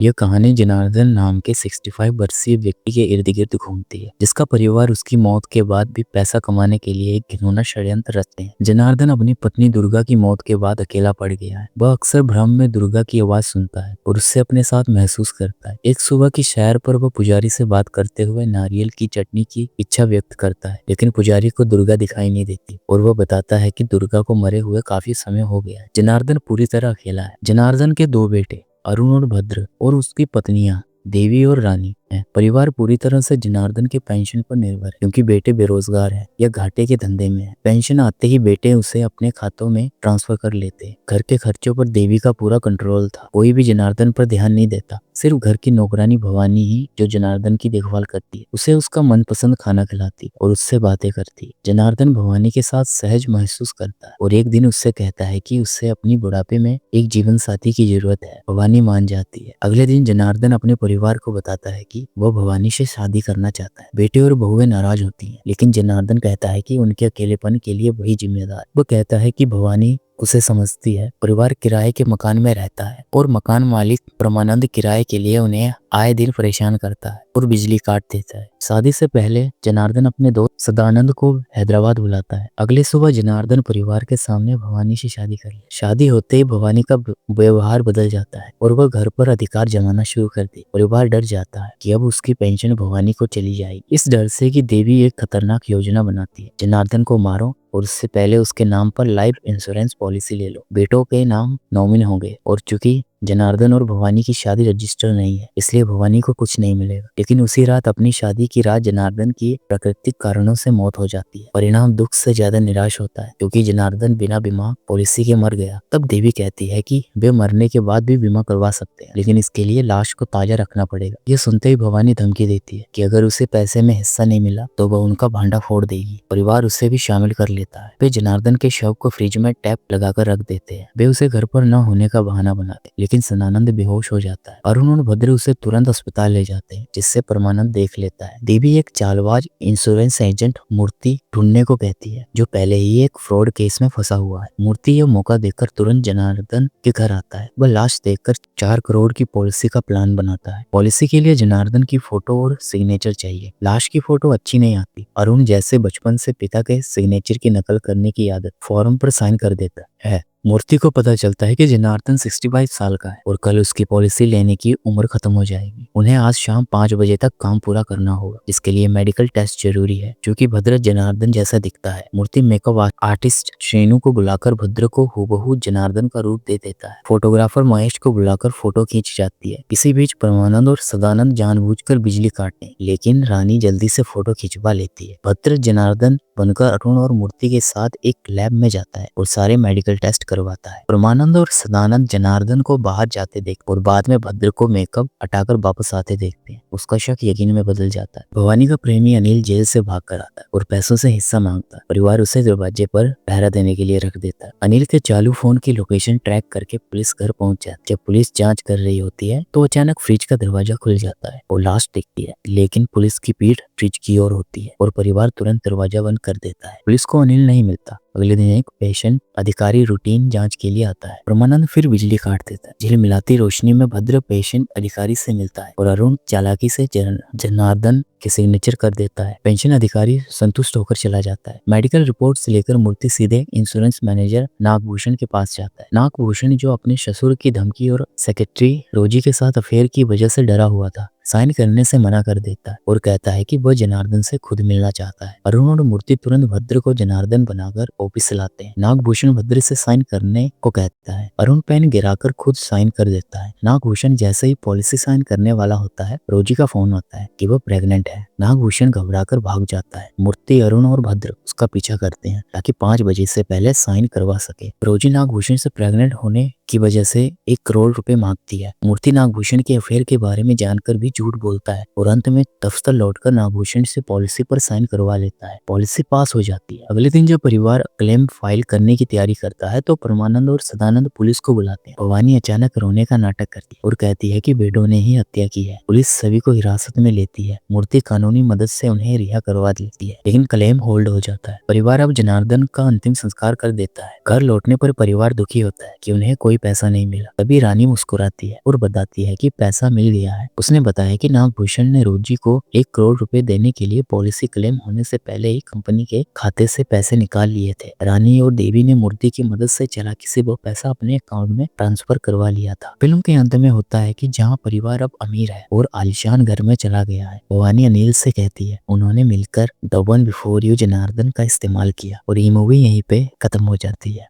यह कहानी जनार्दन नाम के 65 वर्षीय व्यक्ति के इर्द गिर्द घूमती है, जिसका परिवार उसकी मौत के बाद भी पैसा कमाने के लिए एक घिनौना षड्यंत्र रचते हैं। जनार्दन अपनी पत्नी दुर्गा की मौत के बाद अकेला पड़ गया है। वह अक्सर भ्रम में दुर्गा की आवाज सुनता है और उससे अपने साथ महसूस करता है। एक सुबह की सैर पर वह पुजारी से बात करते हुए नारियल की चटनी की इच्छा व्यक्त करता है, लेकिन पुजारी को दुर्गा दिखाई नहीं देती और वह बताता है कि दुर्गा को मरे हुए काफी समय हो गया है। जनार्दन पूरी तरह अकेला है। जनार्दन के दो बेटे अरुण और भद्र और उसकी पत्नियां देवी और रानी हैं। परिवार पूरी तरह से जनार्दन के पेंशन पर निर्भर है, क्योंकि बेटे बेरोजगार हैं या घाटे के धंधे में हैं। पेंशन आते ही बेटे उसे अपने खातों में ट्रांसफर कर लेते हैं। घर के खर्चों पर देवी का पूरा कंट्रोल था। कोई भी जनार्दन पर ध्यान नहीं देता, सिर्फ घर की नौकरानी भवानी ही जो जनार्दन की देखभाल करती है, उसे उसका मनपसंद खाना खिलाती और उससे बातें करती। जनार्दन भवानी के साथ सहज महसूस करता है और एक दिन उससे कहता है कि उससे अपनी बुढ़ापे में एक जीवन साथी की जरूरत है। भवानी मान जाती है। अगले दिन जनार्दन अपने परिवार को बताता है कि वह भवानी से शादी करना चाहता है। बेटे और बहुएं नाराज होती हैं, लेकिन जनार्दन कहता है कि उनके अकेलेपन के लिए वही जिम्मेदार। वो कहता है कि भवानी उसे समझती है। परिवार किराए के मकान में रहता है और मकान मालिक परमानंद किराए के लिए उन्हें आए दिन परेशान करता है और बिजली काट देता है। शादी से पहले जनार्दन अपने दोस्त सदानंद को हैदराबाद बुलाता है। अगले सुबह जनार्दन परिवार के सामने भवानी से शादी कर ले। शादी होते ही भवानी का व्यवहार बदल जाता है और वह घर पर अधिकार जमाना शुरू कर दी। परिवार डर जाता है कि अब उसकी पेंशन भवानी को चली जाएगी। इस डर से कि देवी एक खतरनाक योजना बनाती है, जनार्दन को मारो और उससे पहले उसके नाम पर लाइफ इंश्योरेंस पॉलिसी ले लो। बेटों के नाम नॉमिन होंगे और चूंकि जनार्दन और भवानी की शादी रजिस्टर नहीं है, इसलिए भवानी को कुछ नहीं मिलेगा। लेकिन उसी रात अपनी शादी की रात जनार्दन की प्राकृतिक कारणों से मौत हो जाती है। परिणाम दुख से ज्यादा निराश होता है, क्योंकि जनार्दन बिना बीमा पॉलिसी के मर गया। तब देवी कहती है कि वे मरने के बाद भी बीमा करवा सकते हैं, लेकिन इसके लिए लाश को ताजा रखना पड़ेगा। ये सुनते ही भवानी धमकी देती है कि अगर उसे पैसे में हिस्सा नहीं मिला तो वह उनका भांडा फोड़ देगी। परिवार उसे भी शामिल कर लेता है। वे जनार्दन के शव को फ्रिज में टैप लगाकर रख देते हैं। वे उसे घर पर न होने का बहाना बनाते, लेकिन सदानंद बेहोश हो जाता है। अरुण और भद्र उसे तुरंत अस्पताल ले जाते हैं, जिससे परमानंद देख लेता है। देवी एक चालबाज इंश्योरेंस एजेंट मूर्ति ढूंढने को कहती है, जो पहले ही एक फ्रॉड केस में फंसा हुआ है। मूर्ति यह मौका देखकर तुरंत जनार्दन के घर आता है। वह लाश देखकर 4 करोड़ की पॉलिसी का प्लान बनाता है। पॉलिसी के लिए जनार्दन की फोटो और सिग्नेचर चाहिए। लाश की फोटो अच्छी नहीं आती। अरुण जैसे बचपन से पिता के सिग्नेचर की नकल करने की आदत, फॉर्म पर साइन कर देता है। मूर्ति को पता चलता है कि जनार्दन 65 साल का है और कल उसकी पॉलिसी लेने की उम्र खत्म हो जाएगी। उन्हें आज शाम 5 बजे तक काम पूरा करना होगा, जिसके लिए मेडिकल टेस्ट जरूरी है। क्योंकि भद्र जनार्दन जैसा दिखता है, मूर्ति मेकअप आर्टिस्ट श्रेणु को बुलाकर भद्र को हूबहू जनार्दन का रूप दे देता है। फोटोग्राफर महेश को बुलाकर फोटो खींच जाती है। इसी बीच परमानंद और सदानंद जानबूझकर बिजली काटते, लेकिन रानी जल्दी से फोटो खिंचवा लेती है। भद्र जनार्दन बनकर अरुण और मूर्ति के साथ एक लैब में जाता है और सारे मेडिकल टेस्ट करवाता है। परमानंद और सदानंद जनार्दन को बाहर जाते देख और बाद में भद्र को मेकअप हटाकर वापस आते देखते हैं। उसका शक यकीन में बदल जाता है। भवानी का प्रेमी अनिल जेल से भाग कर आता है और पैसों से हिस्सा मांगता है। परिवार उसे दरवाजे पर पहरा देने के लिए रख देता है। अनिल के चालू फोन की लोकेशन ट्रैक करके पुलिस घर पहुंच जाती है। जब पुलिस जांच कर रही होती है तो अचानक फ्रिज का दरवाजा खुल जाता है और लाश दिखती है, लेकिन पुलिस की पीठ फ्रिज की ओर होती है और परिवार तुरंत दरवाजा बंद कर देता है। पुलिस को अनिल नहीं मिलता। अगले दिन एक पेशेंट अधिकारी रूटीन जांच के लिए आता है। परमानंद फिर बिजली काट देता है। झिलमिलाती रोशनी में भद्र पेशेंट अधिकारी से मिलता है और अरुण चालाकी से जनार्दन के सिग्नेचर कर देता है। पेंशन अधिकारी संतुष्ट होकर चला जाता है। मेडिकल रिपोर्ट से लेकर मूर्ति सीधे इंश्योरेंस मैनेजर नागभूषण के पास जाता है। नागभूषण जो अपने ससुर की धमकी और सेक्रेटरी रोजी के साथ अफेयर की वजह से डरा हुआ था, साइन करने से मना कर देता है और कहता है कि वह जनार्दन से खुद मिलना चाहता है। अरुण और मूर्ति तुरंत भद्र को जनार्दन बनाकर ऑफिस लाते हैं। नागभूषण भद्र से साइन करने को कहता है। अरुण पेन गिराकर खुद साइन कर देता है। नागभूषण जैसे ही पॉलिसी साइन करने वाला होता है, रोजी का फोन आता है कि वह प्रेग्नेंट है। नागभूषण घबराकर भाग जाता है। मूर्ति, अरुण और भद्र उसका पीछा करते हैं ताकि 5 बजे से पहले साइन करवा सके। रोजी नागभूषण से प्रेग्नेंट होने की वजह से 1 करोड़ रुपए मांगती है। मूर्ति नागभूषण के अफेयर के बारे में जानकर भी झूठ बोलता है और अंत में दफ्तर लौटकर नागभूषण से पॉलिसी पर साइन करवा लेता है। पॉलिसी पास हो जाती है। अगले दिन जब परिवार क्लेम फाइल करने की तैयारी करता है तो परमानंद और सदानंद पुलिस को बुलाते हैं। भवानी अचानक रोने का नाटक करती है और कहती है कि बेटों ने ही हत्या की है। पुलिस सभी को हिरासत में लेती है। मूर्ति कानूनी मदद से उन्हें रिहा करवा देती है, लेकिन क्लेम होल्ड हो जाता है। परिवार अब जनार्दन का अंतिम संस्कार कर देता है। घर लौटने पर परिवार दुखी होता है कि उन्हें कोई पैसा नहीं मिला। तभी रानी मुस्कुराती है और बताती है कि पैसा मिल गया है। उसने बताया कि नागभूषण ने रोजी को 1 करोड़ रुपए देने के लिए पॉलिसी क्लेम होने से पहले ही कंपनी के खाते से पैसे निकाल लिए थे। रानी और देवी ने मूर्ति की मदद से चालाकी से वो पैसा अपने अकाउंट में ट्रांसफर करवा लिया था। फिल्म के अंत में होता है कि जहाँ परिवार अब अमीर है और आलीशान घर में चला गया है। भवानी अनिल से कहती है उन्होंने मिलकर the one before you Janardan का इस्तेमाल किया और ये मूवी यहीं पे खत्म हो जाती है।